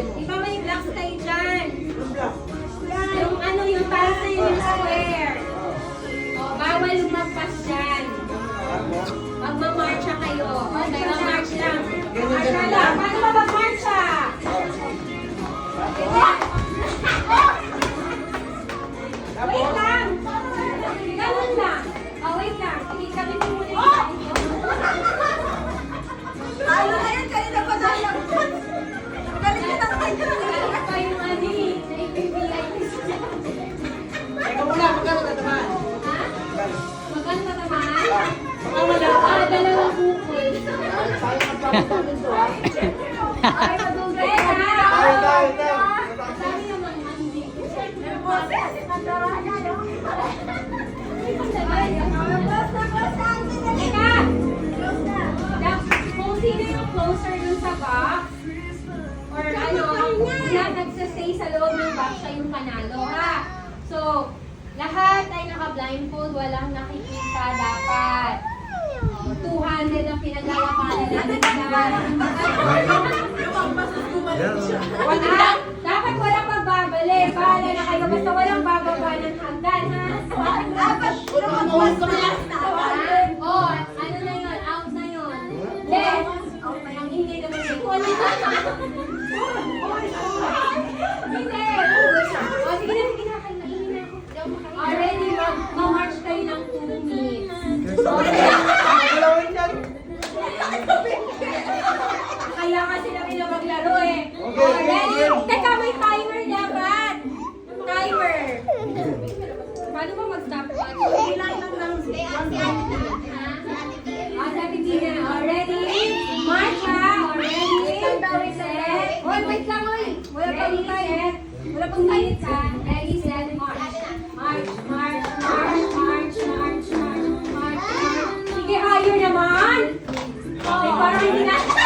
Di ba may blocks kayo dyan? Yung ano, yung para sa yung square. O, bawal lumagpas dyan. Magmamarcha kayo. Okay, mag-march lang. Marcha lang. Paano ba mag-marcha? Wait lang. Ganun lang. Oh, wait lang. Sige, sabi mo muna yung Ano na yan? Kanina pa tayo. Galit ka na kayo. galit pa yung ano eh. Sa APPI. Teka muna, magkano tatamaan? Ha? Magkano tatamaan? Dalawang bukol. Sayang ang pangit namin to, ha? Ay, madugay ha? Tayo. Sabi naman, hindi. Teka! Kung sino yung closer dun sa box, or ano, na nagsastay sa loob ng box, siya yung panalo, ha? So, lahat ay naka-blindfold, walang nakikita dapat. 200 ang pinaglalapanan natin. Dapat walang magbabalik. Bahala na kayo. Basta walang bababa ng hagdan, ha? Dapat lumagwas ko na. Oh, ano na yun? Out na yun. Left. Ang ingay naman yun. Hindi. Oh, sige na, sige na. Maingay na ako. Already, mag-march kayo ng 2 minutes. Galawin yan. Kaya kasi namin na maglaro eh. Okay, Ready? okay. Teka, may timer dapat. Timer. Paano ba mag-stop? Ilan lang lang. Sabi Tina, ready? March ha? Ready? Set. Hoy, wait lang, hoy. Wala pang minute. Wala pang minute ha. Ready, set, march. March, march, march, march, march, march, march, march. Sige, higher naman. Parang hindi na.